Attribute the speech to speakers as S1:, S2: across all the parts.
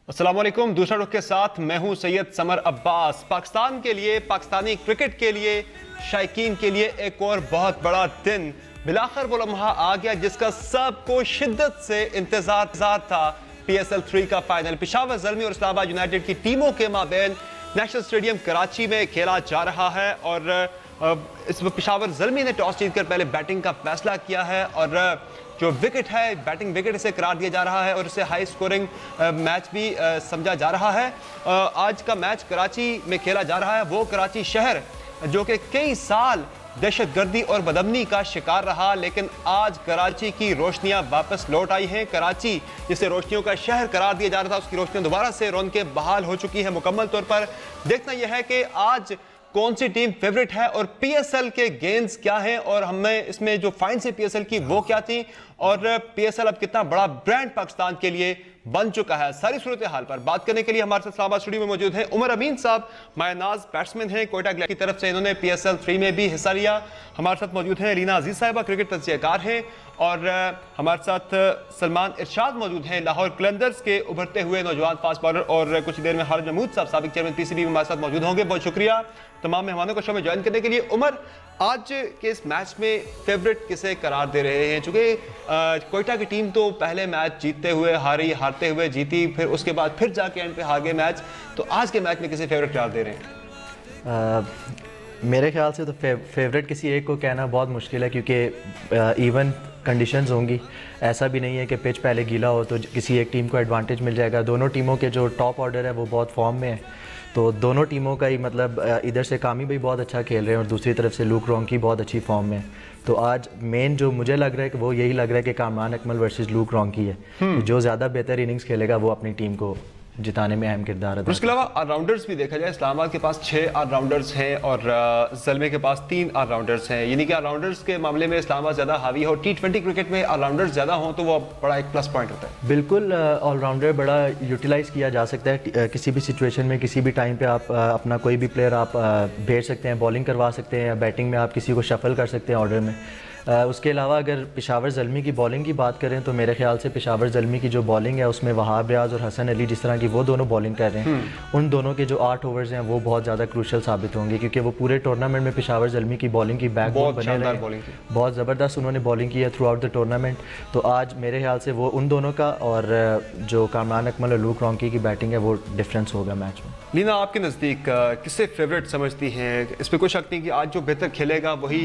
S1: अस्सलाम वालेकुम। दूसरा रुख के साथ मैं हूं सैयद समर अब्बास। पाकिस्तान के लिए, पाकिस्तानी क्रिकेट के लिए, शायकीन के लिए एक और बहुत बड़ा दिन, बिलाखिर वो लम्हा आ गया जिसका सबको शिद्दत से इंतजार था। PSL 3 का फाइनल पेशावर ज़ल्मी और इस्लामाबाद यूनाइटेड की टीमों के माबैन नेशनल स्टेडियम कराची में खेला जा रहा है और इस पेशावर ज़ल्मी ने टॉस जीतकर पहले बैटिंग का फैसला किया है और जो विकेट है बैटिंग विकेट इसे करार दिया जा रहा है और इसे हाई स्कोरिंग मैच भी समझा जा रहा है। आज का मैच कराची में खेला जा रहा है, वो कराची शहर जो कि कई साल दहशतगर्दी और बदअमनी का शिकार रहा, लेकिन आज कराची की रोशनियां वापस लौट आई हैं। कराची जिसे रोशनियों का शहर करार दिया जा रहा था, उसकी रोशनियां दोबारा से रौनकें बहाल हो चुकी है मुकम्मल तौर पर। देखना यह है कि आज कौन सी टीम फेवरेट है और PSL के गेंस क्या हैं और हमें इसमें जो फाइन से PSL की वो क्या थी और PSL अब कितना बड़ा ब्रांड पाकिस्तान के लिए बन चुका है। सारी सूरत हाल पर बात करने के लिए हमारे साथ इस्लामाबाद स्टूडियो में मौजूद हैं उमर अमीन साहब, मायनाज बैट्समैन हैं, कोयटा की तरफ से इन्होंने PSL 3 में भी हिस्सा लिया। हमारे साथ मौजूद हैं लीना अजीज साहिबा, क्रिकेट तज्जियाकार हैं, और हमारे साथ सलमान इरशाद मौजूद हैं, लाहौर कलंदर्स के उभरते हुए नौजवान फास्ट बॉलर, और कुछ देर में खालिद महमूद साहब साबिक चेयरमैन PCB में हमारे साथ मौजूद होंगे। बहुत शुक्रिया तमाम मेहमानों को शो में ज्वाइन करने के लिए। उमर, आज के इस मैच में फेवरेट किसे करार दे रहे हैं? चूंकि कोयटा की टीम तो पहले मैच जीतते हुए हारी, हारते हुए जीती, फिर उसके बाद फिर जाके एंड पे हार गए मैच, तो आज के मैच में किसे फेवरेट करार दे रहे हैं?
S2: मेरे ख्याल से तो फेवरेट किसी एक को कहना बहुत मुश्किल है, क्योंकि इवन कंडीशंस होंगी। ऐसा भी नहीं है कि पिच पहले गीला हो तो किसी एक टीम को एडवांटेज मिल जाएगा। दोनों टीमों के जो टॉप ऑर्डर है वो बहुत फॉर्म में है, तो दोनों टीमों का ही मतलब इधर से कामी भाई बहुत अच्छा खेल रहे हैं और दूसरी तरफ से लूक रॉन्की बहुत अच्छी फॉर्म में है। तो आज मेन जो मुझे लग रहा है कि वो यही लग रहा है कि कामरान अकमल वर्सेस लूक रॉन्की है। तो जो ज़्यादा बेहतर इनिंग्स खेलेगा वो अपनी टीम को जिताने में अहम किरदार है।
S1: उसके अलावा ऑलराउंडर्स भी देखा जाए, इस्लामाबाद के पास 6 ऑलराउंडर्स हैं और ज़ल्मे के पास 3 ऑलराउंडर्स हैं, यानी कि ऑलराउंडर्स के मामले में इस्लामाबाद ज़्यादा हावी है और T20 क्रिकेट में ऑलराउंडर्स ज़्यादा हों तो वो बड़ा एक प्लस पॉइंट होता है।
S2: बिल्कुल, ऑलराउंडर बड़ा यूटिलाइज़ किया जा सकता है। किसी भी सिचुएशन में किसी भी टाइम पर आप अपना कोई भी प्लेयर आप भेज सकते हैं, बॉलिंग करवा सकते हैं या बैटिंग में आप किसी को शफल कर सकते हैं ऑर्डर में। उसके अलावा अगर पेशावर ज़ल्मी की बॉलिंग की बात करें तो मेरे ख्याल से पेशावर ज़ल्मी की जो बॉलिंग है उसमें वहाब रियाज और हसन अली जिस तरह की वो दोनों बॉलिंग कर रहे हैं, उन दोनों के जो 8 ओवर्स हैं वो बहुत ज़्यादा क्रूशल साबित होंगे, क्योंकि वो पूरे टूर्नामेंट में पेशावर ज़ल्मी की बॉलिंग की बैकबोन बने रहे, बहुत ज़बरदस्त उन्होंने बॉलिंग की है थ्रू आउट द टूर्नामेंट। तो आज मेरे ख्याल से वो उन दोनों का और जो कामरान अकमल और लूक रॉन्की की बैटिंग है वो डिफरेंस होगा मैच में।
S1: लीना, आपके नज़दीक किससे फेवरेट समझती हैं? इस पर कोई शक नहीं कि आज जो बेहतर खेलेगा वही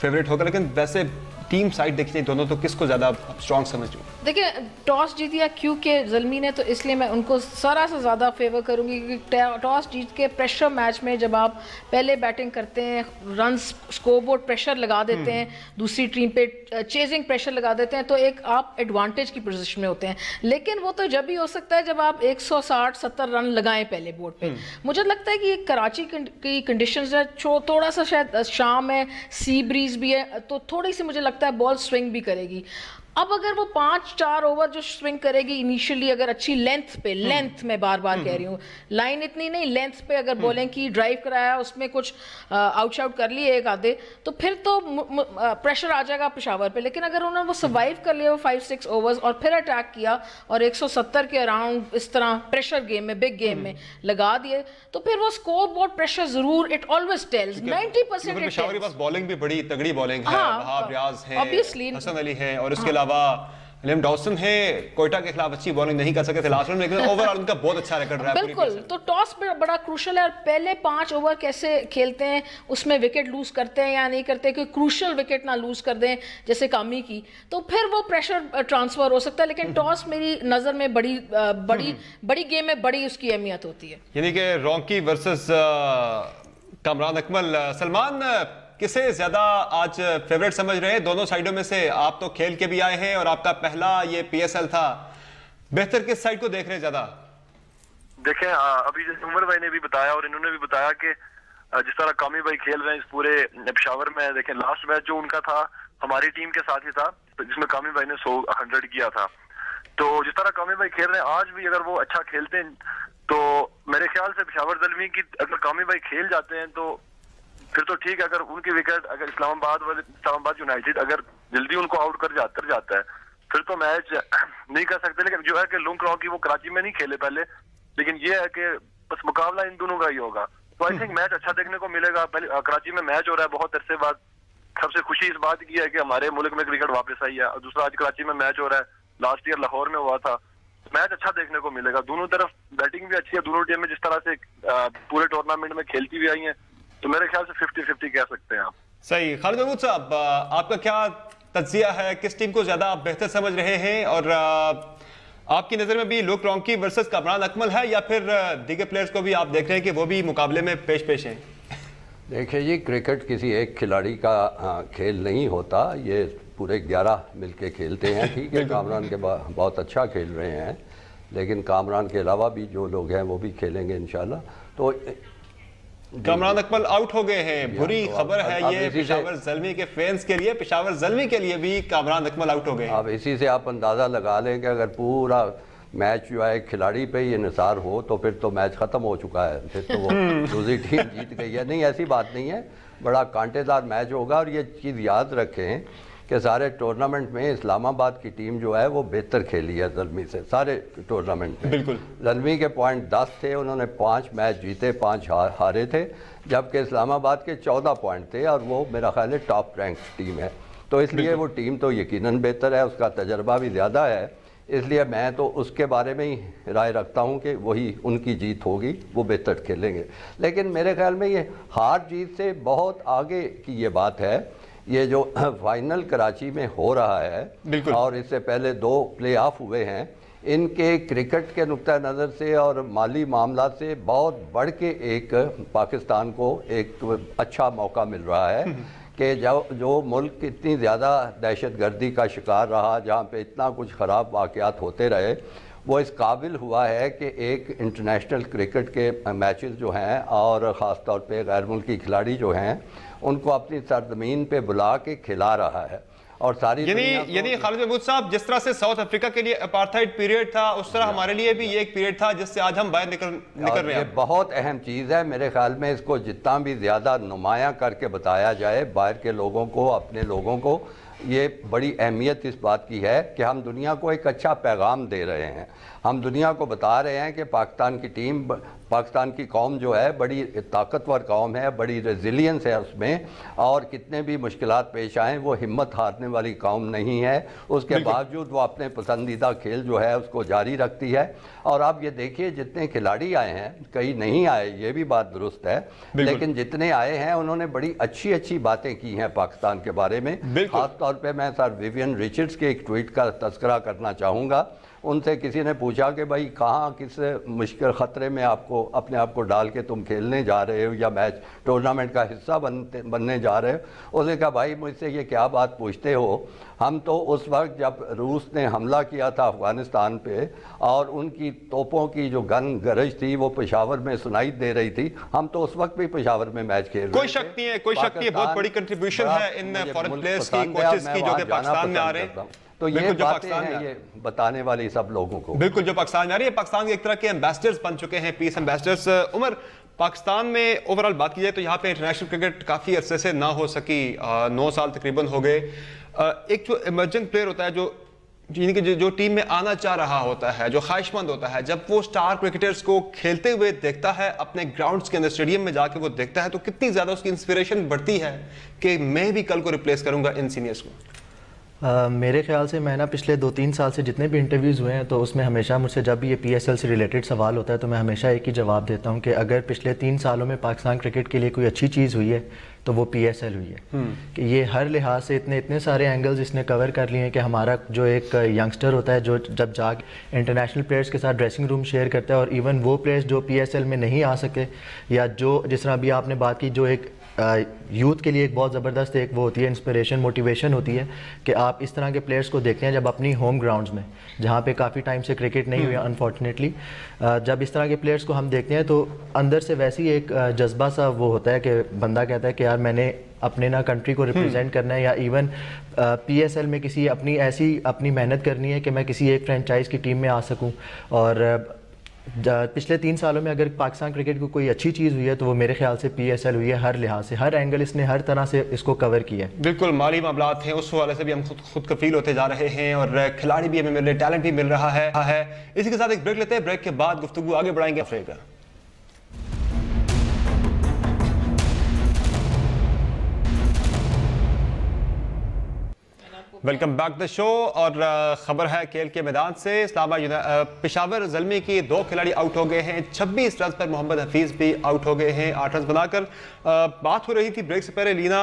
S1: फेवरेट होगा, लेकिन वैसे टीम साइड देखी जाए दोनों तो किसको ज़्यादा स्ट्रॉन्ग समझ रही?
S3: देखिए, टॉस जीत या क्योंकि ज़ल्मी ने, तो इसलिए मैं उनको सारा से ज़्यादा फेवर करूंगी, क्योंकि टॉस जीत के प्रेशर मैच में जब आप पहले बैटिंग करते हैं, रन स्कोरबोर्ड प्रेशर लगा देते हैं, दूसरी टीम पे चेजिंग प्रेशर लगा देते हैं, तो एक आप एडवांटेज की पोजीशन में होते हैं। लेकिन वो तो जब भी हो सकता है जब आप 160-70 रन लगाएं पहले बोर्ड पे। मुझे लगता है कि कराची की कंडीशंस है, थोड़ा सा शायद शाम है, सी ब्रीज भी है, तो थोड़ी सी मुझे लगता है बॉल स्विंग भी करेगी। अब अगर वो 5-4 ओवर जो स्विंग करेगी इनिशियली, अगर अच्छी लेंथ में बार बार कह रही हूँ, लाइन इतनी नहीं, लेंथ पे अगर बॉलिंग की, ड्राइव कराया, उसमें कुछ आउट कर लिए एक आधे, तो फिर तो प्रेशर आ जाएगा पेशावर पे। लेकिन अगर उन्होंने वो सर्वाइव कर लिया वो 5-6 ओवर्स और फिर अटैक किया और 170 के अराउंड इस तरह प्रेशर गेम में, बिग गेम में लगा दिए, तो फिर वो स्कोर बोर्ड प्रेशर जरूर, इट ऑलवेज टेल्स 90%।
S1: पेशावर के पास बॉलिंग भी बड़ी तगड़ी बॉलिंग है, वहाब रियाज है,
S3: ऑब्वियसली
S1: हसन अली है, और इसके अलावा लिम डॉसन है। कोयटा के खिलाफ अच्छी बॉलिंग नहीं कर सके थे लास्ट में, लेकिन ओवरऑल उनका बहुत अच्छा रिकॉर्ड रहा है।
S3: बिल्कुल, तो टॉस बड़ा क्रूशल है और पहले 5 ओवर कैसे खेलते हैं, उसमें विकेट लूज करते हैं या नहीं करते, कोई क्रूशल विकेट ना लूज कर दें जैसे कामी की, तो फिर वो प्रेशर ट्रांसफर हो सकता है। लेकिन टॉस मेरी नजर में बड़ी गेम में बड़ी उसकी अहमियत होती है,
S1: यानी कि रॉन्की वर्सेस कामरान अकमल। सलमान, किसे ज्यादा आज फेवरेट समझ रहे हैं दोनों साइडों में से? आप तो खेल के भी आए हैं और आपका पहला ये PSL था, बेहतर किस साइड को देख रहे हैं ज्यादा?
S4: देखें, अभी जैसे उमर भाई ने भी बताया और इन्होंने भी बताया कि जिस तरह कामी भाई खेल रहे हैं इस पूरे पेशावर में, देखें लास्ट मैच जो उनका था हमारी टीम के साथ ही था, जिसमें कामी भाई ने 100 किया था। तो जिस तरह कामी भाई खेल रहे हैं आज भी अगर वो अच्छा खेलते हैं तो मेरे ख्याल से पेशावर ज़ल्मी की अगर कामी भाई खेल जाते हैं तो फिर तो ठीक है। अगर उनकी विकेट अगर इस्लामाबाद यूनाइटेड अगर जल्दी उनको आउट कर जाता है फिर तो मैच नहीं कर सकते, लेकिन जो है कि लुंग रॉकी वो कराची में नहीं खेले पहले, लेकिन ये है कि बस मुकाबला इन दोनों का ही होगा। तो आई थिंक मैच अच्छा देखने को मिलेगा। पहले कराची में मैच हो रहा है बहुत अरसे बाद, सबसे खुशी इस बात की है कि हमारे मुल्क में क्रिकेट वापस आई है। और दूसरा, आज कराची में मैच हो रहा है, लास्ट ईयर लाहौर में हुआ था। मैच अच्छा देखने को मिलेगा, दोनों तरफ बैटिंग भी अच्छी है, दोनों टीमें जिस तरह से पूरे टूर्नामेंट में खेलती भी आई हैं, तो मेरे ख्याल से 50-50 कह सकते हैं आप।
S1: सही। खालिद महमूद साहब, आपका क्या तज्जिया है, किस टीम को ज्यादा आप बेहतर समझ रहे हैं, और आपकी नजर में भी लुक रॉन्की वर्सेस कामरान अकमल है, या फिर दीगर प्लेयर्स को भी आप देख रहे हैं कि वो भी मुकाबले में पेश हैं?
S5: देखिए जी, क्रिकेट किसी एक खिलाड़ी का खेल नहीं होता, ये पूरे 11 मिलके खेलते हैं। ठीक है, कामरान के बहुत अच्छा खेल रहे हैं, लेकिन कामरान के अलावा भी जो लोग हैं वो भी खेलेंगे इंशाल्लाह। तो
S1: कामरान अकमल आउट हो गए हैं, बुरी खबर है ये पेशावर ज़ल्मी के फैंस के लिए, पेशावर ज़ल्मी के लिए भी कामरान अकमल आउट हो गए हैं।
S5: अब इसी से आप अंदाज़ा लगा लें कि अगर पूरा मैच जो है खिलाड़ी पे ही इन्हिसार हो तो फिर तो मैच ख़त्म हो चुका है, फिर तो वो दूसरी टीम जीत गई है। नहीं, ऐसी बात नहीं है, बड़ा कांटेदार मैच होगा। और ये चीज़ याद रखें कि सारे टूर्नामेंट में इस्लामाबाद की टीम जो है वो बेहतर खेली है ज़ल्मी से, सारे टूर्नामेंट में।
S1: बिल्कुल,
S5: ज़ल्मी के पॉइंट 10 थे, उन्होंने 5 मैच जीते, 5 हारे थे, जबकि इस्लामाबाद के 14 पॉइंट थे, और वो मेरा ख्याल है टॉप रैंक टीम है। तो इसलिए वो टीम तो यकीनन बेहतर है, उसका तजर्बा भी ज़्यादा है, इसलिए मैं तो उसके बारे में ही राय रखता हूँ कि वही उनकी जीत होगी, वो बेहतर खेलेंगे। लेकिन मेरे ख्याल में ये हार जीत से बहुत आगे की ये बात है। ये जो फाइनल कराची में हो रहा है और इससे पहले 2 प्ले ऑफ हुए हैं, इनके क्रिकेट के नुक्ता नज़र से और माली मामला से बहुत बढ़ के एक पाकिस्तान को एक अच्छा मौका मिल रहा है कि जो मुल्क इतनी ज़्यादा दहशतगर्दी का शिकार रहा, जहाँ पे इतना कुछ ख़राब वाक़यात होते रहे, वो इस काबिल हुआ है कि एक इंटरनेशनल क्रिकेट के मैचेस जो हैं और ख़ास तौर पे गैर मुल्की खिलाड़ी जो हैं उनको अपनी सरजमीन पे बुला के खिला रहा है। और सारी
S1: यानी खालिद महमूद साहब, जिस तरह से साउथ अफ्रीका के लिए अपार्थाइड पीरियड था, उस तरह हमारे लिए भी ये एक पीरियड था जिससे आज हम बाहर निकल रहे हैं।
S5: ये बहुत अहम चीज़ है मेरे ख्याल में, इसको जितना भी ज़्यादा नुमायां करके बताया जाए बाहर के लोगों को, अपने लोगों को, ये बड़ी अहमियत इस बात की है कि हम दुनिया को एक अच्छा पैगाम दे रहे हैं। हम दुनिया को बता रहे हैं कि पाकिस्तान की टीम, पाकिस्तान की कौम जो है बड़ी ताकतवर कौम है, बड़ी रेजिलियंस है उसमें, और कितने भी मुश्किलात पेश आएँ वो हिम्मत हारने वाली कौम नहीं है। उसके बावजूद वो अपने पसंदीदा खेल जो है उसको जारी रखती है। और आप ये देखिए, जितने खिलाड़ी आए हैं, कई नहीं आए, ये भी बात दुरुस्त है, लेकिन जितने आए हैं उन्होंने बड़ी अच्छी अच्छी बातें की हैं पाकिस्तान के बारे में। खास तौर पर मैं सर विवियन रिचर्ड्स के एक ट्वीट का तस्करा करना चाहूँगा। उनसे किसी ने पूछा कि भाई कहाँ किस मुश्किल ख़तरे में आपको अपने आप को डाल के तुम खेलने जा रहे हो या मैच टूर्नामेंट का हिस्सा बनने जा रहे हो। उसने कहा भाई मुझसे ये क्या बात पूछते हो, हम तो उस वक्त जब रूस ने हमला किया था अफ़गानिस्तान पे और उनकी तोपों की जो गरज थी वो पेशावर में सुनाई दे रही थी, हम तो उस वक्त भी पेशावर में मैच खेल रहे थे।
S1: कोई शक नहीं है, कोई शक नहीं है, बहुत बड़ी कंट्रीब्यूशन है इन फॉरेन प्लेयर्स की, कोचेस की, जो कि पाकिस्तान में आ रहे हैं।
S5: तो ये बातें हैं ये बताने वाली सब लोगों को, बिल्कुल
S1: जो पाकिस्तान में आ रही है। पाकिस्तान के एक तरह के एम्बेसडर्स बन चुके हैं, पीस एम्बेसडर्स। उमर, पाकिस्तान में ओवरऑल बात की जाए तो यहाँ पे इंटरनेशनल क्रिकेट काफ़ी अरसे से ना हो सकी, 9 साल तकरीबन हो गए। एक जो इमर्जिंग प्लेयर होता है, जो टीम में आना चाह रहा होता है, जो ख्वाहिशमंद होता है, जब वो स्टार क्रिकेटर्स को खेलते हुए देखता है अपने ग्राउंड्स के अंदर, स्टेडियम में जाके वो देखता है, तो कितनी ज़्यादा उसकी इंस्पिरेशन बढ़ती है कि मैं भी कल को रिप्लेस करूँगा इन सीनियर्स को।
S2: मेरे ख्याल से मैं ना पिछले 2-3 साल से जितने भी इंटरव्यूज़ हुए हैं तो उसमें हमेशा मुझसे जब भी ये PSL से रिलेटेड सवाल होता है तो मैं हमेशा एक ही जवाब देता हूँ कि अगर पिछले 3 सालों में पाकिस्तान क्रिकेट के लिए कोई अच्छी चीज़ हुई है तो वो PSL हुई है। कि ये हर लिहाज से इतने सारे एंगल्स इसने कवर कर लिए हैं कि हमारा जो एक यंगस्टर होता है जो जब जाके इंटरनेशनल प्लेयर्स के साथ ड्रेसिंग रूम शेयर करता है, और इवन वो प्लेयर्स जो PSL में नहीं आ सके, या जो जिस तरह अभी आपने बात की, जो एक यूथ के लिए एक बहुत ज़बरदस्त एक वो होती है इंस्पिरेशन, मोटिवेशन होती है कि आप इस तरह के प्लेयर्स को देखते हैं जब अपनी होम ग्राउंड्स में, जहाँ पे काफ़ी टाइम से क्रिकेट नहीं हुई अनफॉर्चुनेटली, जब इस तरह के प्लेयर्स को हम देखते हैं तो अंदर से वैसे ही एक जज्बा सा वो होता है कि बंदा कहता है कि यार मैंने अपने ना कंट्री को रिप्रेजेंट करना है, या इवन PSL में किसी अपनी मेहनत करनी है कि मैं किसी एक फ्रेंचाइज की टीम में आ सकूँ। और पिछले 3 सालों में अगर पाकिस्तान क्रिकेट को कोई अच्छी चीज़ हुई है तो वो मेरे ख्याल से PSL हुई है। हर लिहाज से, हर एंगल इसने हर तरह से इसको कवर किया है।
S1: बिल्कुल, माली मामलात हैं उस हवाले से भी हम खुद कफील होते जा रहे हैं और खिलाड़ी भी हमें मिल रहे, टैलेंट भी मिल रहा है। इसी के साथ एक ब्रेक लेते हैं, ब्रेक के बाद गुफ्तगू आगे बढ़ाएंगे। Africa welcome back the show. और खबर है खेल के मैदान से, पेशावर ज़ल्मी की 2 खिलाड़ी आउट हो गए हैं। 26 रन पर मोहम्मद हफीज़ भी आउट हो गए हैं 8 रन बनाकर। बात हो रही थी ब्रेक से पहले लीना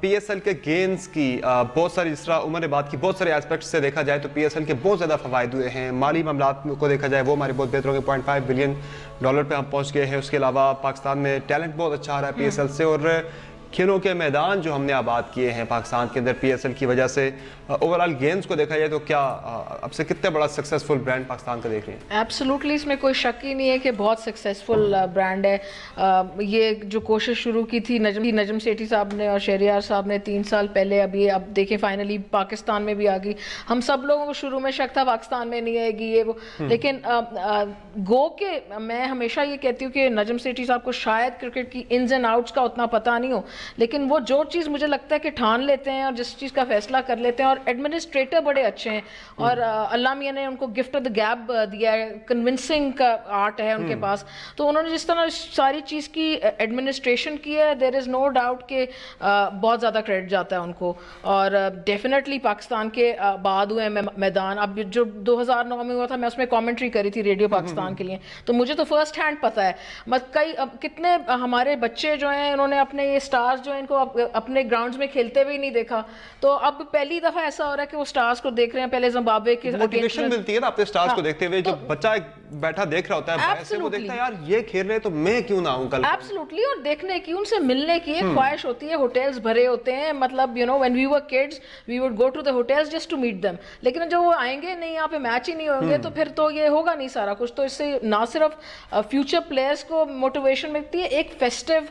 S1: PSL के गेम्स की, बहुत सारी, जिस तरह उमर ने बात की, बहुत सारे एस्पेक्ट से देखा जाए तो PSL के बहुत ज़्यादा फ़वाइद हुए हैं। माली मामलात को देखा जाए वो हमारे बहुत बेहतर हो गए, $0.5 बिलियन पे हम पहुँच गए हैं। उसके अलावा पाकिस्तान में टैलेंट बहुत अच्छा आ रहा है PSL से, और खेलों के मैदान जो हमने आबाद किए हैं पाकिस्तान के अंदर PSL की वजह से, ओवरऑल गेम्स को देखा जाए तो क्या अब से कितने बड़ा सक्सेसफुल ब्रांड पाकिस्तान का देख रहे हैं?
S3: एब्सोल्युटली, इसमें कोई शक ही नहीं है कि बहुत सक्सेसफुल ब्रांड है। ये जो कोशिश शुरू की थी नजम सेठी साहब ने और शहरियार साहब ने 3 साल पहले, अब देखें फाइनली पाकिस्तान में भी आ गई। हम सब लोगों को शुरू में शक था पाकिस्तान में नहीं आएगी ये वो, लेकिन गो के मैं हमेशा ये कहती हूँ कि नजम सेठी साहब को शायद क्रिकेट की इन्स एंड आउट्स का उतना पता नहीं हो, लेकिन वो जो चीज़ मुझे लगता है कि ठान लेते हैं और जिस चीज़ का फैसला कर लेते हैं, और एडमिनिस्ट्रेटर बड़े अच्छे हैं, और अल्लाह मियां ने उनको गिफ्ट ऑफ द गैप दिया है, कन्विंसिंग का आर्ट है उनके पास। तो उन्होंने जिस तरह सारी चीज़ की एडमिनिस्ट्रेशन की है, देयर इज़ नो डाउट कि बहुत ज़्यादा क्रेडिट जाता है उनको। और डेफिनेटली पाकिस्तान के बाद हुए मैदान, अब जो 2009 में हुआ था, मैं उसमें कॉमेंट्री करी थी रेडियो पाकिस्तान के लिए, तो मुझे तो फर्स्ट हैंड पता है। कितने हमारे बच्चे जो हैं, उन्होंने अपने ये स्टार्स जो है इनको अपने ग्राउंड्स में खेलते हुए नहीं देखा, तो अब पहली दफा ऐसा हो रहा है कि वो स्टार्स को देख रहे हैं। पहले जिम्बाब्वे के
S1: मोटिवेशन मिलती है ना अपने स्टार्स को देखते हुए, जो बच्चा बैठा देख रहा होता है, ऐसे वो देखता है यार ये खेल रहे तो मैं क्यों ना आऊं कल।
S3: एब्सोल्युटली, और देखने की, उनसे मिलने की एक ख्वाहिश होती है। होटल्स भरे होते हैं, मतलब you know when we were kids we would go to the hotels just to meet them, लेकिन जब वो आएंगे नहीं, यहाँ पे मैच ही नहीं होंगे, तो फिर तो ये होगा नहीं सारा कुछ। तो इससे ना सिर्फ फ्यूचर प्लेयर्स को मोटिवेशन मिलती है, एक फेस्टिव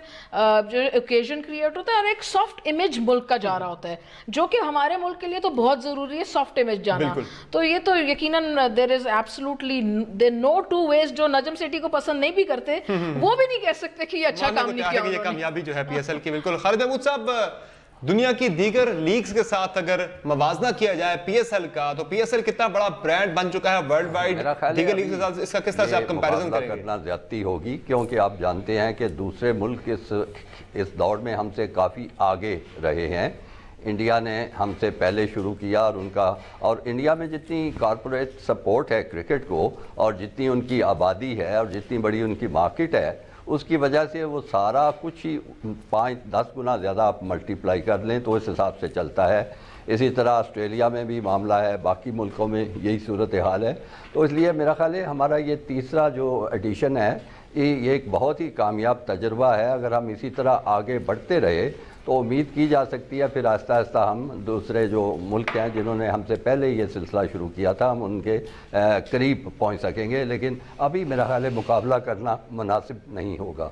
S3: जो ओकेजन क्रिएट होता है, और एक सॉफ्ट इमेज मुल्क का जा रहा होता है, जो कि हमारे मुल्क के लिए तो बहुत जरूरी है, सॉफ्ट इमेज जाना। तो ये तो यकीनन there is absolutely there no two ways. जो नजम सेठी को पसंद नहीं भी करते, वो भी नहीं कह सकते कि ये अच्छा काम नहीं किया।
S1: ये कामयाबी जो है PSL की, बिल्कुल। खालिद महमूद साहब, दुनिया की दीगर लीग्स के साथ अगर मवाजना किया जाए PSL का, तो PSL कितना बड़ा ब्रांड बन चुका है वर्ल्ड वाइड दीगर लीग्स के साथ, इसका किस तरह से आप कंपैरिजन करेंगे?
S5: करना ज्यादती होगी, क्योंकि आप जानते हैं कि दूसरे मुल्क इस दौर में हमसे काफ़ी आगे रहे हैं। इंडिया ने हमसे पहले शुरू किया, और इंडिया में जितनी कॉरपोरेट सपोर्ट है क्रिकेट को, और जितनी उनकी आबादी है, और जितनी बड़ी उनकी मार्केट है, उसकी वजह से वो सारा कुछ ही 5-10 गुना ज़्यादा आप मल्टीप्लाई कर लें तो इस हिसाब से चलता है। इसी तरह ऑस्ट्रेलिया में भी मामला है, बाकी मुल्कों में यही सूरत हाल है। तो इसलिए मेरा ख्याल है हमारा ये तीसरा जो एडिशन है, ये एक बहुत ही कामयाब तजर्बा है। अगर हम इसी तरह आगे बढ़ते रहे तो उम्मीद की जा सकती है फिर आहिस्ता आहिस्ता हम दूसरे जो मुल्क हैं जिन्होंने हमसे पहले ये सिलसिला शुरू किया था, हम उनके करीब पहुंच सकेंगे। लेकिन अभी मेरा ख्याल है मुकाबला करना मुनासिब नहीं होगा।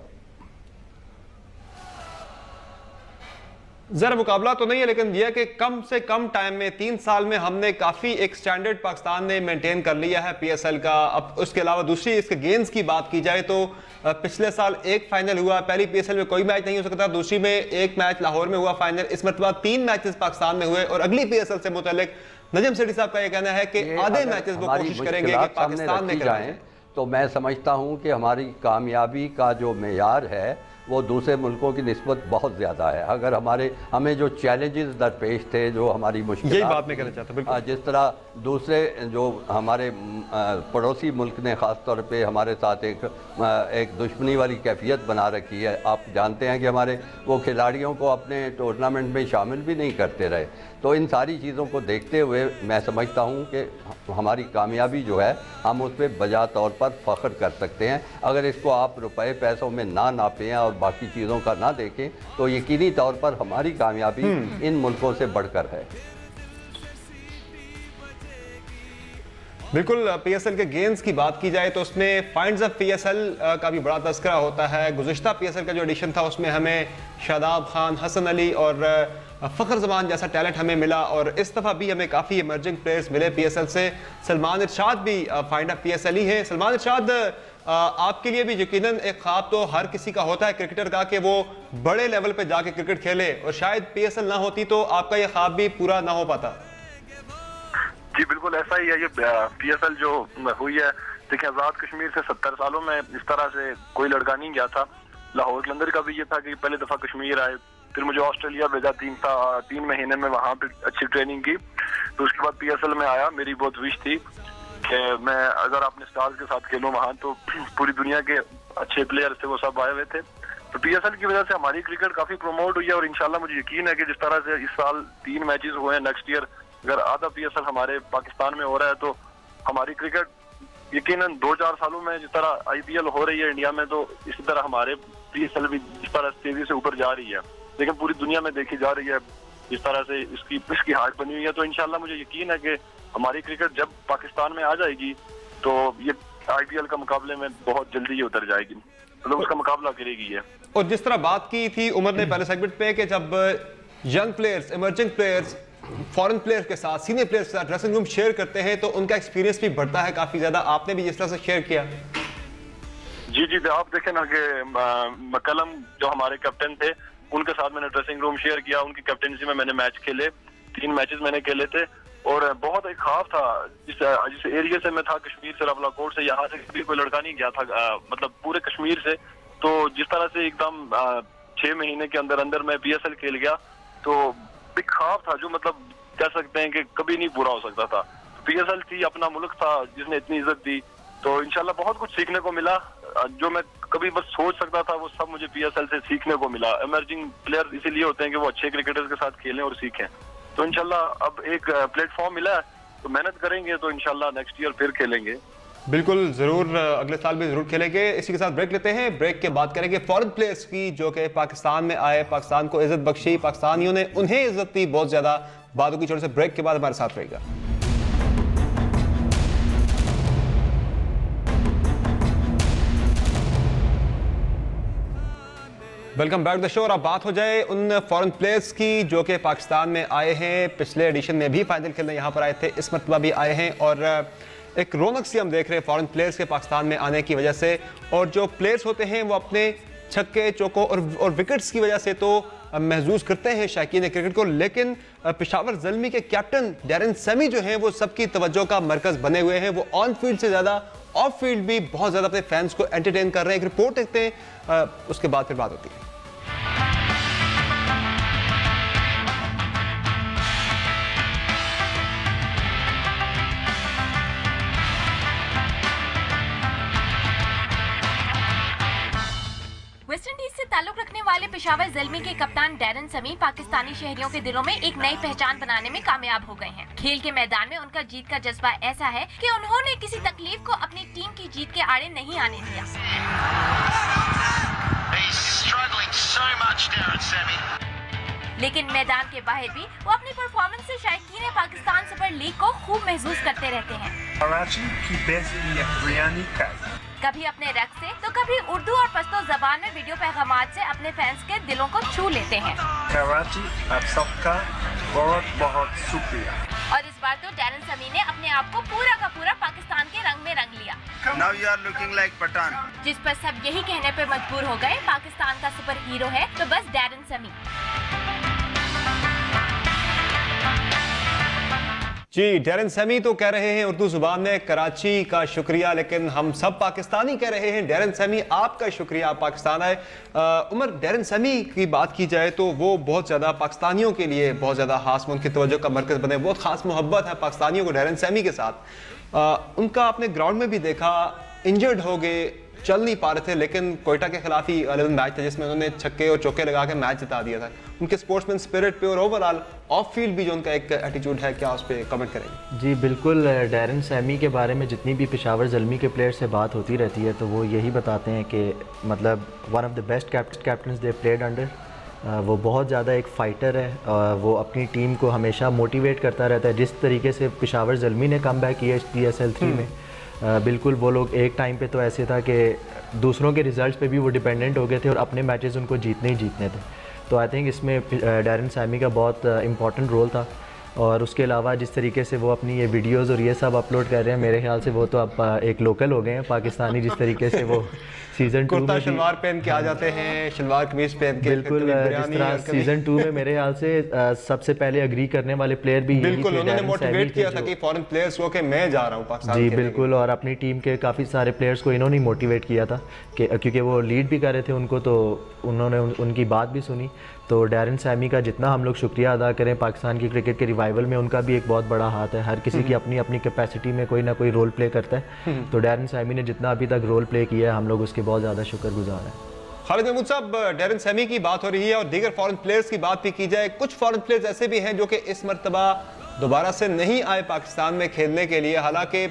S1: ज़रा मुकाबला तो नहीं है, लेकिन यह कि कम से कम टाइम में 3 साल में हमने काफ़ी एक स्टैंडर्ड पाकिस्तान ने मेंटेन कर लिया है PSL का। अब उसके अलावा दूसरी इसके गेम्स की बात की जाए तो पिछले साल एक फाइनल हुआ, पहली PSL में कोई मैच नहीं हो सकता, दूसरी में एक मैच लाहौर में हुआ फाइनल, इस मरतबा 3 मैचेस पाकिस्तान में हुए। और अगली PSL से मुतल्लिक नजम सेठी साहब का यह कहना है कि आधे मैचेस वो कोशिश करेंगे कि पाकिस्तान में कराएं।
S5: तो मैं समझता हूँ कि हमारी कामयाबी का जो मेयार है वो दूसरे मुल्कों की निस्बत बहुत ज़्यादा है। अगर हमें जो चैलेंजेस दरपेश थे, जो हमारी मुश्किल,
S1: यही बात मैं कहना चाहता हूं, बिल्कुल।
S5: जिस तरह दूसरे जो हमारे पड़ोसी मुल्क ने ख़ास तौर पे हमारे साथ एक दुश्मनी वाली कैफियत बना रखी है। आप जानते हैं कि हमारे वो खिलाड़ियों को अपने टूर्नामेंट में शामिल भी नहीं करते रहे। तो इन सारी चीज़ों को देखते हुए मैं समझता हूँ कि हमारी कामयाबी जो है हम उस पर बजा तौर पर फ़ख्र कर सकते हैं। अगर इसको आप रुपए पैसों में ना नापें और बाकी चीज़ों का ना देखें तो यकीनी तौर पर हमारी कामयाबी इन मुल्कों से बढ़कर है।
S1: बिल्कुल। PSL के गेम्स की बात की जाए तो उसमें फाइंड्स ऑफ PSL का भी बड़ा तस्करा होता है। गुज़िश्ता PSL का जो एडिशन था उसमें हमें शादाब खान, हसन अली और फ़खर जमान जैसा टैलेंट हमें मिला और इस दफ़ा भी हमें काफ़ी इमर्जिंग प्लेयर्स मिले PSL से। सलमान इरशाद भी फाइंड ऑफ PSL ही है। सलमान इरशाद, आपके लिए भी यकीनन एक ख्वाब तो हर किसी का होता है क्रिकेटर का कि वो बड़े लेवल पे जाके क्रिकेट खेले, और शायद PSL ना होती तो आपका ये ख्वाब भी पूरा ना हो पाता।
S4: जी बिल्कुल ऐसा ही है। ये PSL जो हुई है, देखिए आज़ाद कश्मीर से 70 सालों में इस तरह से कोई लड़का नहीं गया था। लाहौर कलंदर का भी ये था कि पहले दफ़ा कश्मीर आए, फिर मुझे ऑस्ट्रेलिया भेजा 3 महीने में, वहाँ पे अच्छी ट्रेनिंग की, तो उसके बाद PSL में आया। मेरी बहुत विश थी कि मैं अगर अपने स्टार्स के साथ खेलूं वहाँ, तो पूरी दुनिया के अच्छे प्लेयर थे वो सब आए हुए थे। तो PSL की वजह से हमारी क्रिकेट काफ़ी प्रमोट हुई है, और इंशाल्लाह मुझे यकीन है कि जिस तरह से इस साल 3 मैचेस हुए हैं, नेक्स्ट ईयर अगर आधा PSL हमारे पाकिस्तान में हो रहा है तो हमारी क्रिकेट यकीनन 2-4 सालों में जिस तरह IPL हो रही है इंडिया में, तो इसी तरह हमारे PSL भी जिस तरह तेजी से ऊपर जा रही है, लेकिन पूरी दुनिया में देखी जा रही है जिस तरह से इसकी हाइप बनी हुई है। तो इंशाल्लाह मुझे यकीन है कि हमारी क्रिकेट जब पाकिस्तान में आ जाएगी तो ये IPL का मुकाबले में बहुत जल्दी ही उतर जाएगी, मतलब उसका मुकाबला करेगी ये।
S1: और जिस तरह बात की थी उमर ने पहले सेगमेंट पे कि जब young players, emerging players foreign players के साथ, सीनियर प्लेयर्स के साथ ड्रेसिंग रूम शेयर करते हैं तो उनका एक्सपीरियंस भी बढ़ता है काफ़ी ज़्यादा। आपने भी जिस तरह से शेयर किया।
S4: जी आप देखें ना कि मकलम जो हमारे कैप्टन थे, उनके साथ मैंने ड्रेसिंग रूम शेयर किया, उनकी कैप्टनसी में मैंने मैच खेले, 3 मैचेस मैंने खेले थे, और बहुत एक ख्वाब था जिस एरिया से मैं था, कश्मीर से, रावलाकोट से, यहाँ से कभी कोई लड़का नहीं गया था, मतलब पूरे कश्मीर से। तो जिस तरह से एकदम 6 महीने के अंदर अंदर मैं PSL खेल गया, तो एक ख्वाब था जो मतलब कह सकते हैं कि कभी नहीं पूरा हो सकता था। PSL थी, अपना मुल्क था जिसने इतनी इज्जत दी, तो इंशाल्लाह बहुत कुछ सीखने को मिला। जो मैं कभी बस सोच सकता था वो सब मुझे PSL से सीखने को मिला। इमर्जिंग प्लेयर इसीलिए होते हैं कि वो अच्छे क्रिकेटर्स के साथ खेलें और सीखें। तो इंशाल्लाह अब एक प्लेटफॉर्म मिला है, तो मेहनत करेंगे तो इंशाल्लाह नेक्स्ट ईयर फिर खेलेंगे।
S1: बिल्कुल, ज़रूर अगले साल भी ज़रूर खेलेंगे। इसी के साथ ब्रेक लेते हैं। ब्रेक के बाद करेंगे फॉरेन प्लेयर्स की जो कि पाकिस्तान में आए, पाकिस्तान को इज्जत बख्शी, पाकिस्तानियों ने उन्हें इज्जत दी बहुत ज़्यादा। बातों की छोड़ से ब्रेक के बाद हमारे साथ रहेगा। Welcome back the show. और अब बात हो जाए उन फॉरेन प्लेयर्स की जो कि पाकिस्तान में आए हैं। पिछले एडिशन में भी फाइनल खेलने यहाँ पर आए थे, इस मरतबा भी आए हैं, और एक रौनक सी हम देख रहे हैं फॉरेन प्लेयर्स के पाकिस्तान में आने की वजह से। और जो प्लेयर्स होते हैं वो अपने छक्के चौकों और विकेट्स की वजह से तो महसूस करते हैं शायकीन क्रिकेट को, लेकिन पेशावर ज़ल्मी के कैप्टन डैरेन सेमी जो हैं वो सबकी तवज्जो का मरकज़ बने हुए हैं। वो ऑन फील्ड से ज़्यादा ऑफ फील्ड भी बहुत ज़्यादा अपने फैंस को एंटरटेन कर रहे हैं। एक रिपोर्ट देखते हैं, उसके बाद फिर बात होती है।
S6: वेस्टइंडीज से ताल्लुक रखने वाले पेशावर ज़ल्मी के कप्तान डैरेन समी पाकिस्तानी शहरियों के दिलों में एक नई पहचान बनाने में कामयाब हो गए हैं। खेल के मैदान में उनका जीत का जज्बा ऐसा है कि उन्होंने किसी तकलीफ को अपनी टीम की जीत के आड़े नहीं आने दिया। लेकिन मैदान के बाहर भी वो अपनी परफॉर्मेंस से शायकीन पाकिस्तान सुपर लीग को खूब महसूस करते रहते हैं। कभी अपने रक्स से तो कभी उर्दू और पश्तो जबान में वीडियो पैगामात से अपने फैंस के दिलों को छू लेते हैं।
S7: कराची, आप सबका बहुत बहुत शुक्रिया।
S6: और इस बार तो डैरेन समी ने अपने आप को पूरा का पूरा पाकिस्तान के रंग में रंग लिया।
S7: Now you are looking like Pathan.
S6: जिस पर सब यही कहने पे मजबूर हो गए, पाकिस्तान का सुपर हीरो है तो बस डैरेन समी।
S1: जी, डैरेन सेमी तो कह रहे हैं उर्दू जुबान में कराची का शुक्रिया, लेकिन हम सब पाकिस्तानी कह रहे हैं डैरेन सेमी आपका शुक्रिया, आप पाकिस्तान आए। उमर, डैरेन सेमी की बात की जाए तो वो बहुत ज़्यादा पाकिस्तानियों के लिए बहुत ज़्यादा खास, उनकी तवज्जो का मरकज़ बने, बहुत ख़ास मोहब्बत है पाकिस्तानियों को डैरेन सेमी के साथ। उनका आपने ग्राउंड में भी देखा, इंजर्ड हो गए, चल नहीं पा रहे थे, लेकिन कोयटा के खिलाफ ही 11 मैच था जिसमें उन्होंने छक्के और चौके लगा के मैच जिता दिया था। उनके स्पोर्ट्समैन स्पिरिट पे और ओवरऑल ऑफ फील्ड भी जो उनका एक एटीट्यूड है, क्या उस पर कमेंट करेंगे?
S2: जी बिल्कुल, डैरेन सैमी के बारे में जितनी भी पेशावर ज़ल्मी के प्लेयर से बात होती रहती है तो वो यही बताते हैं कि मतलब one of the best captains they played under. वो बहुत ज़्यादा एक फ़ाइटर है, वो अपनी टीम को हमेशा मोटिवेट करता रहता है। जिस तरीके से पेशावर ज़ल्मी ने कम बैक किया PSL 3 में, बिल्कुल वो लोग एक टाइम पे तो ऐसे था कि दूसरों के रिज़ल्ट्स पे भी वो डिपेंडेंट हो गए थे और अपने मैचेस उनको जीतने ही जीतने थे। तो आई थिंक इसमें डैरेन सैमी का बहुत इंपॉर्टेंट रोल था। और उसके अलावा जिस तरीके से वो अपनी ये वीडियोस और ये सब अपलोड कर रहे हैं, मेरे ख्याल से वो तो अब एक लोकल हो गए हैं पाकिस्तानी, जिस तरीके से वो सीज़न 2 में
S1: शलवार पहन के आ जाते हैं, शलवार कमीज पहन के,
S2: बिल्कुल जिस तरह सीज़न 2 में मेरे ख्याल से सबसे पहले एग्री करने वाले प्लेयर भी
S1: बिल्कुल उन्होंने मोटिवेट किया था कि फॉरेन प्लेयर्स को कि मैं जा रहा हूँ पाकिस्तान।
S2: जी बिल्कुल, और अपनी टीम के काफ़ी सारे प्लेयर्स को इन्होंने मोटिवेट किया था कि क्योंकि वो लीड भी कर रहे थे उनको, तो उन्होंने उनकी बात भी सुनी। तो डैरेन सैमी का जितना हम लोग शुक्रिया अदा करें, पाकिस्तान की क्रिकेट के रिवाइवल में उनका भी एक बहुत बड़ा हाथ है। हर किसी की अपनी अपनी कैपेसिटी में कोई ना कोई रोल प्ले करता है, तो डैरेन सैमी ने जितना अभी तक रोल प्ले किया है, हम लोग उसके बहुत ज़्यादा शुक्रगुजार हैं।
S1: खालिद महमूद साहब, डैरेन सैमी की बात हो रही है और दीगर फॉरेन प्लेयर्स की बात भी की जाए। कुछ फॉरेन प्लेयर्स ऐसे भी हैं जो कि इस मरतबा दोबारा से नहीं आए पाकिस्तान में खेलने के लिए, हालांकि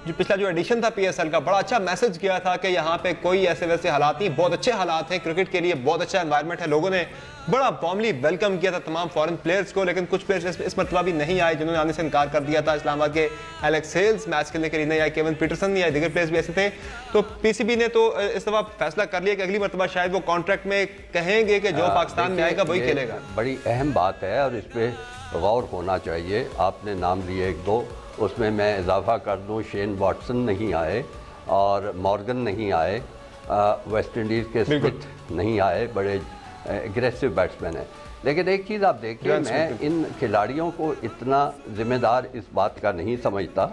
S1: पिछला जो एडिशन था PSL का, बड़ा अच्छा मैसेज किया था कि यहाँ पे कोई ऐसे वैसे हालात नहीं, बहुत अच्छे हालात हैं क्रिकेट के लिए, बहुत अच्छा एनवायरनमेंट है। लोगों ने बड़ा वार्मली वेलकम किया था तमाम फॉरेन प्लेयर्स को, लेकिन कुछ प्लेयर्स इस मरतबा भी नहीं आए जिन्होंने आने से इनकार कर दिया था। इस्लामाबाद के एलेक्स हेल्स मैच खेलने के लिए नहीं आए, केविन पीटरसन नहीं आए, दीगर प्लेयर्स भी ऐसे थे। तो PCB ने तो इस दफा फैसला कर लिया कि अगली मरतबा शायद वो कॉन्ट्रैक्ट में कहेंगे कि जो पाकिस्तान में आएगा वही खेलेगा।
S5: बड़ी अहम बात है और इस पर गौर होना चाहिए। आपने नाम लिए एक दो, उसमें मैं इजाफा कर दूं, शेन वॉटसन नहीं आए और मॉर्गन नहीं आए, वेस्ट इंडीज़ के स्मिथ नहीं आए, बड़े एग्रेसिव बैट्समैन हैं। लेकिन एक चीज़ आप देखिए, मैं इन खिलाड़ियों को इतना ज़िम्मेदार इस बात का नहीं समझता।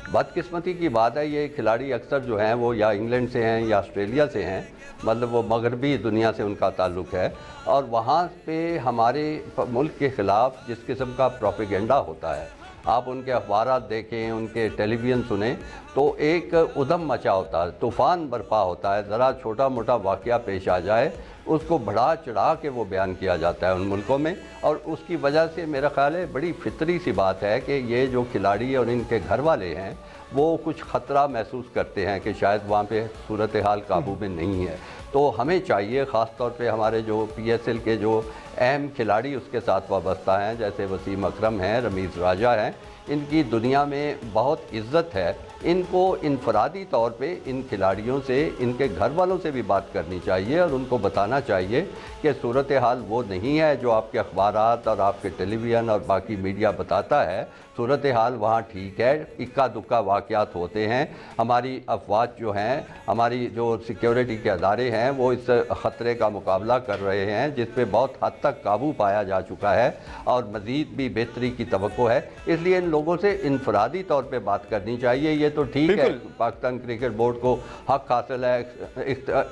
S5: बदकिस्मती की बात है, ये खिलाड़ी अक्सर जो हैं वो या इंग्लैंड से हैं या ऑस्ट्रेलिया से हैं, मतलब वो मगरबी दुनिया से उनका ताल्लुक़ है, और वहाँ पे हमारे मुल्क के ख़िलाफ़ जिस किस्म का प्रोपेगेंडा होता है, आप उनके अखबारात देखें, उनके टेलीविज़न सुने, तो एक उधम मचा होता है, तूफ़ान बर्पा होता है। ज़रा छोटा मोटा वाक़या पेश आ जाए, उसको बढ़ा चढ़ा के वो बयान किया जाता है उन मुल्कों में, और उसकी वजह से मेरा ख़्याल है बड़ी फितरी सी बात है कि ये जो खिलाड़ी और इनके घर वाले हैं वो कुछ ख़तरा महसूस करते हैं कि शायद वहाँ पे सूरत हाल काबू में नहीं है। तो हमें चाहिए, ख़ास तौर पे हमारे जो PSL के जो अहम खिलाड़ी उसके साथ वाबस्ता हैं, जैसे वसीम अकरम हैं, रमीज़ राजा हैं, इनकी दुनिया में बहुत इज़्ज़त है। इनको इनफरादी तौर पे इन खिलाड़ियों से, इनके घर वालों से भी बात करनी चाहिए और उनको बताना चाहिए कि सूरत हाल वो नहीं है जो आपके अखबारात और आपके टेलीविज़न और बाकी मीडिया बताता है। सूरत हाल वहाँ ठीक है, इक्का दुक्का वाक़यात होते हैं। हमारी अफवाज जो हैं, हमारी जो सिक्योरिटी के अदारे हैं, वो इस ख़तरे का मुकाबला कर रहे हैं, जिस पे बहुत हद तक काबू पाया जा चुका है और मज़ीद भी बेहतरी की तवक्को है। इसलिए इन लोगों से इनफरादी तौर पे बात करनी चाहिए। ये तो ठीक है, पाकिस्तान क्रिकेट बोर्ड को हक हासिल है।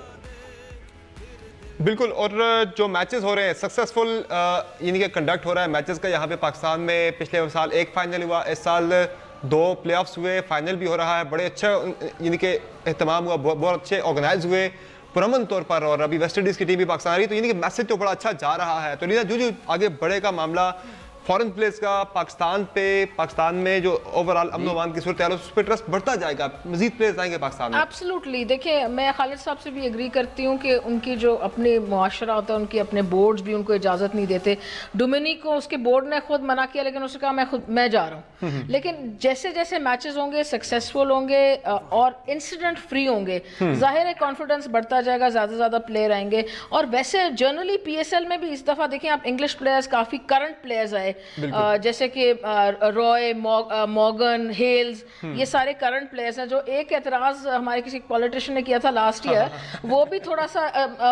S1: बिल्कुल, और जो मैचेस हो रहे हैं सक्सेसफुल यानी कि कंडक्ट हो रहा है मैचेस का यहाँ पे पाकिस्तान में। पिछले साल एक फाइनल हुआ, इस साल 2 प्लेऑफ्स हुए, फाइनल भी हो रहा है, बड़े अच्छा यानी कि एहतमाम हुआ, बहुत अच्छे ऑर्गेनाइज हुए पुरअमन तौर पर, और अभी वेस्ट इंडीज़ की टीम भी पाकिस्तान आ रही, तो यानी कि मैसेज तो बड़ा अच्छा जा रहा है। तो लीना जो आगे बढ़ेगा मामला फॉरेन प्लेयर्स का पाकिस्तान में जो ओवरऑल अमन अमान की सूरत है उस पर ट्रस्ट बढ़ता जाएगा, मजीद प्लेयर्स आएंगे पाकिस्तान में।
S3: एब्सोल्युटली, देखिए मैं खालिद साहब से भी एग्री करती हूँ कि उनकी जो अपने मुआशरा होता है, उनके अपने बोर्ड्स भी उनको इजाज़त नहीं देते। डोमिनिक को उसके बोर्ड ने खुद मना किया, लेकिन उसने कहा मैं जा रहा हूँ। लेकिन जैसे जैसे मैचेस होंगे, सक्सेसफुल होंगे और इंसिडेंट फ्री होंगे, जाहिर है कॉन्फिडेंस बढ़ता जाएगा, ज़्यादा से ज़्यादा प्लेयर आएंगे। और वैसे जनरली PSL में भी इस दफ़ा देखें आप, इंग्लिश प्लेयर्स काफ़ी करंट प्लेयर्स आए, जैसे कि रॉय, मॉर्गन, हेल्स, ये सारे करंट प्लेयर्स हैं। जो एक एतराज़ हमारे किसी पॉलिटिशियन ने किया था लास्ट ईयर, वो भी थोड़ा सा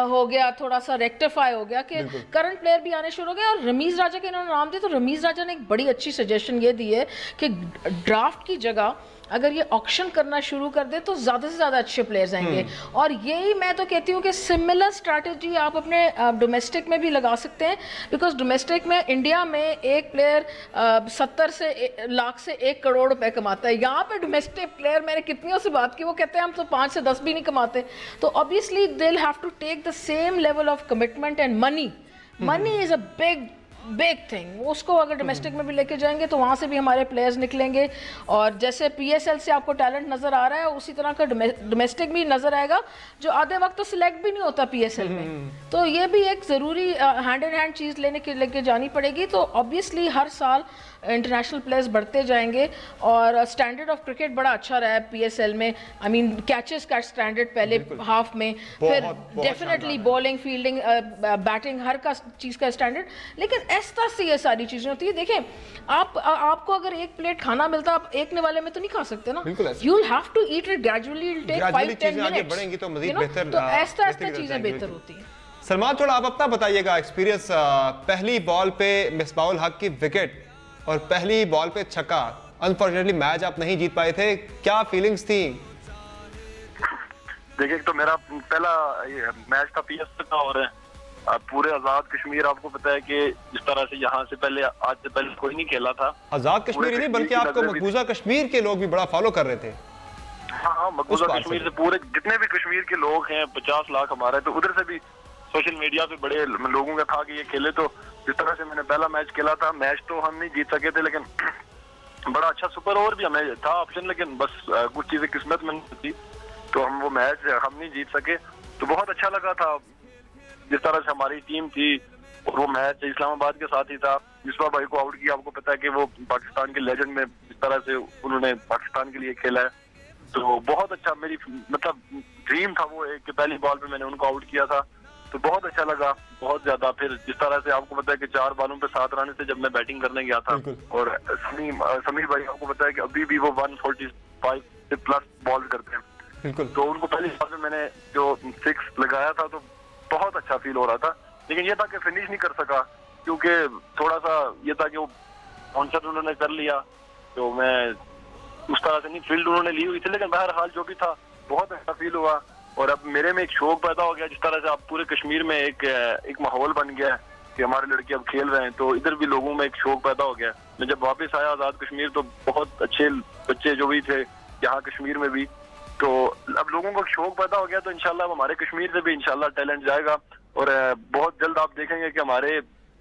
S3: हो गया, थोड़ा सा रेक्टिफाई हो गया कि करंट प्लेयर भी आने शुरू हो गए। और रमीज़ राजा के इन्होंने नाम दिया, तो रमीज़ राजा ने एक बड़ी अच्छी सजेशन ये दी है कि ड्राफ्ट की जगह अगर ये ऑक्शन करना शुरू कर दे तो ज़्यादा से ज़्यादा अच्छे प्लेयर्स आएंगे। और यही मैं तो कहती हूँ कि सिमिलर स्ट्रैटेजी आप अपने डोमेस्टिक में भी लगा सकते हैं, बिकॉज डोमेस्टिक में इंडिया में एक प्लेयर 70 लाख से 1 करोड़ रुपए कमाता है। यहाँ पे डोमेस्टिक प्लेयर, मैंने कितनियों से बात की, वो कहते हैं हम तो 5 से 10 भी नहीं कमाते। तो obviously they will have to take the same level of commitment and money is a big thing. उसको अगर डोमेस्टिक में भी लेके जाएंगे तो वहाँ से भी हमारे प्लेयर्स निकलेंगे। और जैसे PSL से आपको टैलेंट नज़र आ रहा है, उसी तरह का डोमेस्टिक भी नज़र आएगा, जो आधे वक्त तो सिलेक्ट भी नहीं होता PSL में। तो ये भी एक ज़रूरी हैंड इन हैंड चीज़ लेके जानी पड़ेगी। तो ऑब्वियसली हर साल इंटरनेशनल प्लेयर्स बढ़ते जाएंगे और स्टैंडर्ड ऑफ क्रिकेट बड़ा अच्छा रहा है पीएसएल में। आई मीन कैचेस का स्टैंडर्ड पहले हाफ में, फिर डेफिनेटली बॉलिंग, फील्डिंग, बैटिंग, हर का चीज़ का स्टैंडर्ड। लेकिन इस तरह से ये सारी चीज़ें होती है। देखें, आपको अगर एक प्लेट खाना मिलता आप एक ने वाले में तो नहीं खा सकते ना, you will have to eat it gradually, it take 5-10 minutes, तो मजीद बेहतर, तो ऐसा चीज़ें बेहतर होती हैं।
S1: सलमान, थोड़ा आप अपना बताइएगा एक्सपीरियंस, पहली बॉल पे मिसबाहुल हक की विकेट और पहली बॉल पे छक्का, अनफॉर्चुनेटली मैच आप नहीं जीत पाए थे, क्या फीलिंग्स थी?
S4: देखिए, तो मेरा पहला मैच था पीएसएल का और पूरे आजाद कश्मीर, आपको पता है कि जिस तरह से यहाँ से पहले, आज से पहले कोई नहीं खेला था।
S1: आजाद कश्मीर ही नहीं बल्कि आपको मकबूजा कश्मीर के लोग भी बड़ा फॉलो कर रहे थे।
S4: हाँ, मकबूजा कश्मीर से पूरे जितने भी कश्मीर के लोग हैं 50 लाख हमारे, तो उधर से भी सोशल मीडिया पे बड़े लोगों का था कि ये खेले। तो जिस तरह से मैंने पहला मैच खेला था, मैच तो हम नहीं जीत सके थे, लेकिन बड़ा अच्छा सुपर ओवर भी हमें था ऑप्शन, लेकिन बस कुछ चीजें किस्मत में नहीं थी, तो हम वो मैच हम नहीं जीत सके। तो बहुत अच्छा लगा था जिस तरह से हमारी टीम थी, और वो मैच इस्लामाबाद के साथ ही था। मिसबा भाई को आउट किया, आपको पता है कि वो पाकिस्तान के लेजेंड में जिस तरह से उन्होंने पाकिस्तान के लिए खेला है, तो बहुत अच्छा, मेरी मतलब ड्रीम था वो कि पहली बॉल पे मैंने उनको आउट किया था, तो बहुत अच्छा लगा, बहुत ज्यादा। फिर जिस तरह से आपको पता है कि 4 बॉलों पे 7 रन से जब मैं बैटिंग करने गया था, और समीर भाई आपको पता है कि अभी भी वो 145 से प्लस बॉल करते हैं, तो उनको पहली बॉल में मैंने जो 6 लगाया था, तो बहुत अच्छा फील हो रहा था। लेकिन ये था कि फिनिश नहीं कर सका, क्योंकि थोड़ा सा ये था कि वो कॉन्सर्ट उन्होंने कर लिया, तो मैं उस तरह से नहीं, फील्ड उन्होंने ली हुई थी, लेकिन बहरहाल जो भी था बहुत अच्छा फील हुआ। और अब मेरे में एक शौक पैदा हो गया, जिस तरह से आप पूरे कश्मीर में एक माहौल बन गया है कि हमारे लड़के अब खेल रहे हैं, तो इधर भी लोगों में एक शौक पैदा हो गया। मैं जब वापस आया आजाद कश्मीर, तो बहुत अच्छे बच्चे जो भी थे यहाँ कश्मीर में भी, तो अब लोगों को शौक पैदा हो गया, तो इंशाल्लाह हमारे कश्मीर से भी इंशाल्लाह टैलेंट जाएगा, और बहुत जल्द आप देखेंगे कि हमारे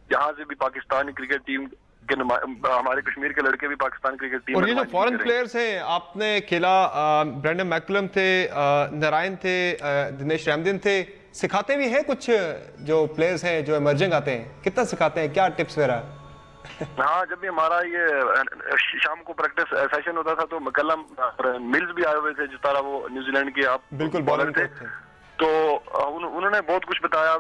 S4: यहाँ से भी पाकिस्तानी क्रिकेट टीम के हमारे कश्मीर के लड़के भी पाकिस्तान क्रिकेट टीम।
S1: और ये जो फॉरेन प्लेयर्स हैं, आपने खेला, ब्रेंडन मैकलम थे, नारायण थे, दिनेश रामदिन थे, सिखाते भी हैं कुछ जो प्लेयर्स हैं जो इमर्जिंग आते हैं, कितना सिखाते हैं, क्या टिप्स वगैरह?
S4: हाँ, जब भी हमारा ये शाम को प्रैक्टिस सेशन होता था, तो मैकलम और मिल्स भी आए हुए थे, जिस तरह वो न्यूजीलैंड के आप
S1: बिल्कुल बॉलर थे,
S4: तो उन्होंने बहुत कुछ बताया।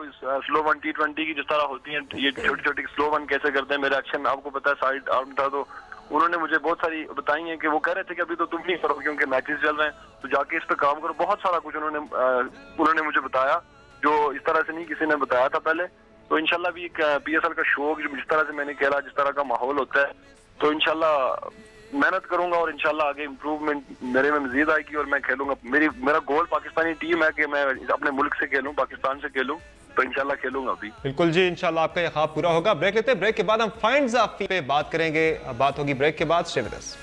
S4: स्लो वन T20 की जिस तरह होती है, ये छोटी छोटी स्लो वन कैसे करते हैं, मेरा एक्शन आपको पता है साइड आर्म था, तो उन्होंने मुझे बहुत सारी बताई है कि वो कह रहे थे कि अभी तो तुम नहीं करो क्योंकि मैचेस चल रहे हैं, तो जाके इस पे काम करो। बहुत सारा कुछ उन्होंने मुझे बताया जो इस तरह से नहीं किसी ने बताया था पहले। तो इंशाल्लाह भी एक पीएसएल का शौक जिस तरह से मैंने खेला, जिस तरह का माहौल होता है, तो इंशाल्लाह मेहनत करूंगा और इंशाल्लाह आगे इम्प्रूवमेंट मेरे में मजीद आएगी और मैं खेलूंगा। मेरा गोल पाकिस्तानी टीम है कि मैं अपने मुल्क से खेलूं, पाकिस्तान से खेलूं, तो इंशाल्लाह खेलूंगा अभी।
S1: बिल्कुल जी, इंशाल्लाह आपका ये ख्वाब पूरा होगा। ब्रेक लेते हैं, ब्रेक के बाद हम फाइंड्स ऑफ पे बात करेंगे, बात होगी ब्रेक के बाद। Stay with us.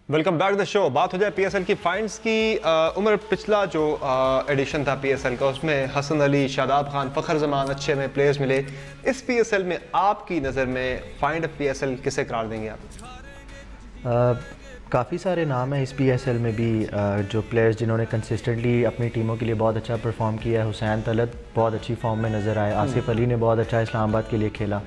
S1: Welcome back the show. बात हो जाए पीएसएल की फाइंड्स की। उमर, पिछला जो एडिशन था पीएसएल का, उसमें हसन अली, शादाब खान, फ़खर जमान अच्छे में प्लेयर्स मिले। इस पीएसएल में आपकी नज़र में फाइंड ऑफ पीएसएल किसे करार देंगे आप?
S2: काफ़ी सारे नाम हैं इस पीएसएल में भी जो प्लेयर्स जिन्होंने कंसिस्टेंटली अपनी टीमों के लिए बहुत अच्छा परफॉर्म किया है। हुसैन तलत बहुत अच्छी फॉर्म में नज़र आए, आसिफ अली ने बहुत अच्छा इस्लामाबाद के लिए खेला,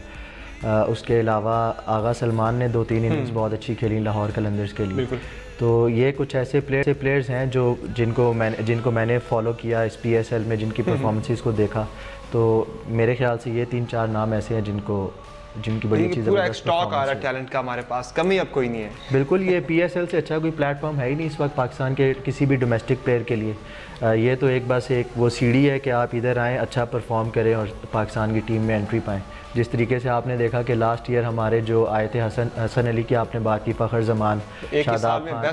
S2: उसके अलावा आगा सलमान ने 2-3 इनिंग्स बहुत अच्छी खेली लाहौर कलंदर्स के लिए। तो ये कुछ ऐसे प्लेयर्स हैं जिनको मैंने फॉलो किया इस पीएसएल में, जिनकी परफॉर्मेंसेस को देखा, तो मेरे ख्याल से ये 3-4 नाम ऐसे हैं जिनकी बड़ी चीज़
S1: पूरा स्टॉक आ रहा है टैलेंट का हमारे पास, कमी अब कोई नहीं है।
S2: बिल्कुल, ये पीएसएल से अच्छा कोई प्लेटफॉर्म है ही नहीं इस वक्त पाकिस्तान के किसी भी डोमेस्टिक प्लेयर के लिए। ये तो एक बस एक वो सीढ़ी है कि आप इधर आएँ, अच्छा परफॉर्म करें और पाकिस्तान की टीम में एंट्री पाएँ। जिस तरीके से आपने देखा कि लास्ट ईयर हमारे जो आए थे हसन अली की आपने बात की, फ़खर जमान, शादाब खान,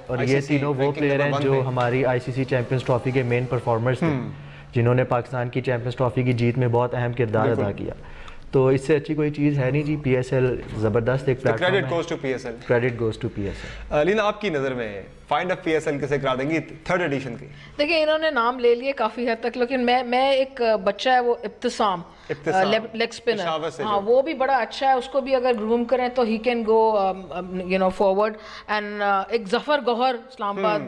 S2: और ये तीनों वो प्लेयर हैं जो हमारी आईसीसी चैंपियंस ट्रॉफी के मेन परफॉर्मर्स थे, जिन्होंने पाकिस्तान की चैंपियंस ट्रॉफी की जीत में बहुत अहम किरदार अदा किया। तो इससे अच्छी कोई चीज़ है नहीं जी। पीएसएल ज़बरदस्त एक प्लेटफॉर्म है।
S1: Credit goes to PSL.
S2: Credit goes to PSL.
S1: Leena, आपकी नज़र में फाइंड ऑफ पीएसएल किसे करा देंगी 3rd एडिशन की?
S3: देखिए, इन्होंने नाम ले लिए काफ़ी हद तक, लेकिन मैं एक बच्चा है वो इब्तिसाम, लेग स्पिनर, हाँ वो भी बड़ा अच्छा है, उसको भी अगर ग्रूम करें तो he can go you know forward. And एक जफर गौहर इस्लामाबाद,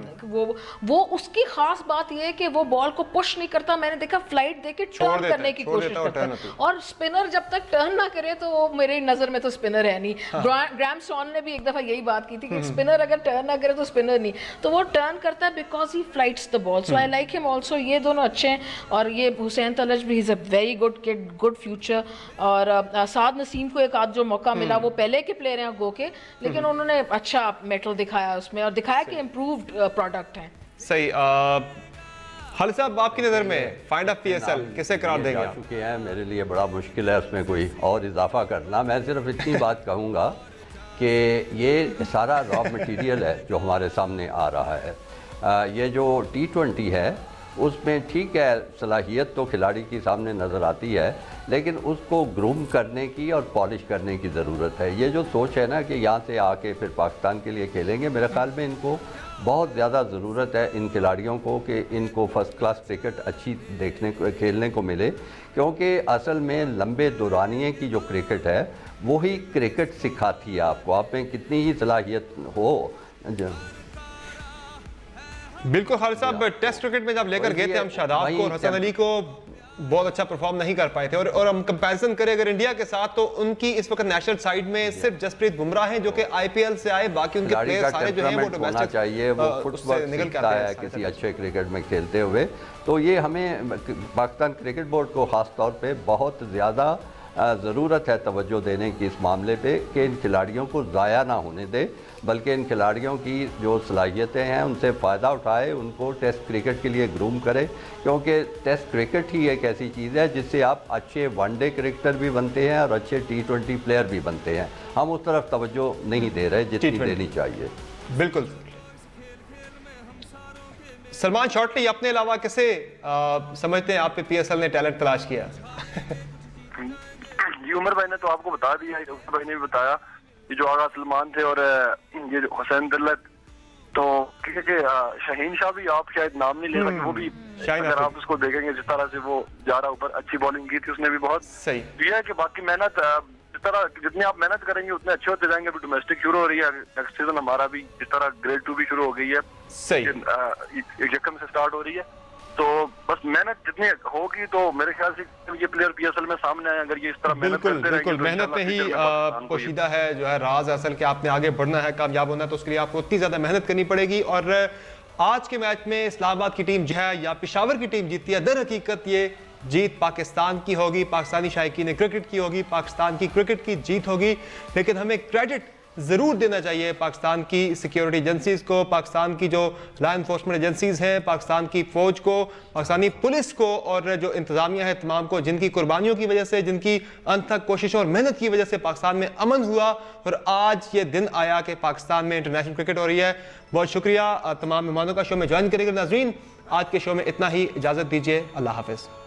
S3: वो उसकी खास बात ये है कि वो बॉल को पुश नहीं करता, मैंने देखा फ्लाइट देके टर्न करने की कोशिश करता है, और स्पिनर जब तक टर्न ना करे तो वो मेरी नजर में तो स्पिनर है नहीं। ग्राहम स्टॉन ने भी एक दफा यही बात की थी कि स्पिनर अगर टर्न ना करे तो स्पिनर नहीं, तो वो टर्न करता है because he flights the ball. So I like him also, ये दोनों अच्छे हैं। और ये हुसैन तलज भी is a very good kid, good future. और साद नसीम को एक आध जो मौका मिला, वो पहले के प्लेयर हैं गो के, लेकिन उन्होंने अच्छा मेटल दिखाया उसमें और दिखाया कि इम्प्रूव्ड प्रोडक्ट है।
S1: सही। खालिद साहब, आपकी नज़र में फाइंड ऑफ पीएसएल किसे करार देंगे आप?
S5: चुके हैं, मेरे लिए बड़ा मुश्किल है उसमें कोई और इजाफा करना। मैं सिर्फ इतनी बात कहूँगा कि ये सारा रॉ मटेरियल है जो हमारे सामने आ रहा है। ये जो T20 है उसमें ठीक है, सलाहियत तो खिलाड़ी की सामने नज़र आती है, लेकिन उसको ग्रूम करने की और पॉलिश करने की ज़रूरत है। ये जो सोच है ना कि यहाँ से आके फिर पाकिस्तान के लिए खेलेंगे, मेरे ख्याल में इनको बहुत ज़्यादा ज़रूरत है इन खिलाड़ियों को कि इनको फ़र्स्ट क्लास क्रिकेट अच्छी देखने को खेलने को मिले, क्योंकि असल में लंबे दौरानिए की जो क्रिकेट है वही क्रिकेट सिखाती है आपको, आप में कितनी ही सलाहियत हो।
S1: बिल्कुल खालिद साहब, टेस्ट क्रिकेट में जब लेकर गए थे हम शादाब को और हसन अली को, बहुत अच्छा परफॉर्म नहीं कर पाए थे। और हम कंपैरिजन करें अगर इंडिया के साथ, तो उनकी इस वक्त नेशनल साइड में सिर्फ जसप्रीत बुमराह हैं जो कि आईपीएल से आए, बाकी उनके प्लेयर सारे जो हैं वो डोमेस्टिक
S5: चाहिए, वो फुटवर्क सीखता है किसी अच्छे क्रिकेट में खेलते हुए। तो ये हमें पाकिस्तान क्रिकेट बोर्ड को ख़ास तौर पे बहुत ज़्यादा ज़रूरत है तवज्जो देने की इस मामले पे कि इन खिलाड़ियों को ज़ाया ना होने दे, बल्कि इन खिलाड़ियों की जो सलाहियतें हैं उनसे फ़ायदा उठाए, उनको टेस्ट क्रिकेट के लिए ग्रूम करे, क्योंकि टेस्ट क्रिकेट ही एक ऐसी चीज़ है जिससे आप अच्छे वनडे क्रिकेटर भी बनते हैं और अच्छे T20 प्लेयर भी बनते हैं। हम उस तरफ तवज्जो नहीं दे रहे जितनी देनी चाहिए।
S1: बिल्कुल। सलमान शॉर्टली, अपने अलावा किसे समझते हैं आप पे पीएसएल ने टैलेंट तलाश किया?
S4: जी उमर भाई ने तो आपको बता दिया, उमर भाई ने भी बताया, ये जो आगा सलमान थे और ये हुसैन दल्लत, तो शाहीन शाह भी आप शायद नाम नहीं ले सकते, वो भी अगर आप उसको देखेंगे जिस तरह से वो जा रहा ऊपर, अच्छी बॉलिंग की थी उसने भी बहुत
S1: सही।
S4: ये है कि बाकी मेहनत जिस तरह जितनी आप मेहनत करेंगे उतने अच्छे होते जाएंगे। अभी डोमेस्टिक शुरू हो रही है, नेक्स्ट सीजन हमारा भी जिस तरह ग्रेड 2 भी शुरू हो गई है,
S1: सही
S4: यकम से स्टार्ट हो रही है, तो बस मेहनत जितनी होगी तो मेरे ख्याल से ये प्लेयर पीएसएल में सामने आए। अगर ये इस तरह मेहनत करते रहेंगे,
S1: बिल्कुल मेहनत में ही पोशीदा है जो है राज असल के आपने आगे बढ़ना है, कामयाब होना है, तो उसके लिए आपको उतनी ज़्यादा मेहनत करनी पड़ेगी। और आज के मैच में इस्लामाबाद की टीम जो है या पेशावर की टीम जीती है, दर हकीकत ये जीत पाकिस्तान की होगी, पाकिस्तानी शायकीन क्रिकेट की होगी, पाकिस्तान की क्रिकेट की जीत होगी। लेकिन हमें क्रेडिट ज़रूर देना चाहिए पाकिस्तान की सिक्योरिटी एजेंसीज़ को, पाकिस्तान की जो लॉ इन्फोर्समेंट एजेंसीज़ हैं, पाकिस्तान की फ़ौज को, पाकिस्तानी पुलिस को और जो इंतज़ामिया है तमाम को, जिनकी कुर्बानियों की वजह से, जिनकी अनथक कोशिशों और मेहनत की वजह से पाकिस्तान में अमन हुआ और आज ये दिन आया कि पाकिस्तान में इंटरनेशनल क्रिकेट हो रही है। बहुत शुक्रिया तमाम मेहमानों का शो में ज्वाइन करेंगे। नाज़रीन, आज के शो में इतना ही, इजाज़त दीजिए, अल्लाह हाफ़िज़।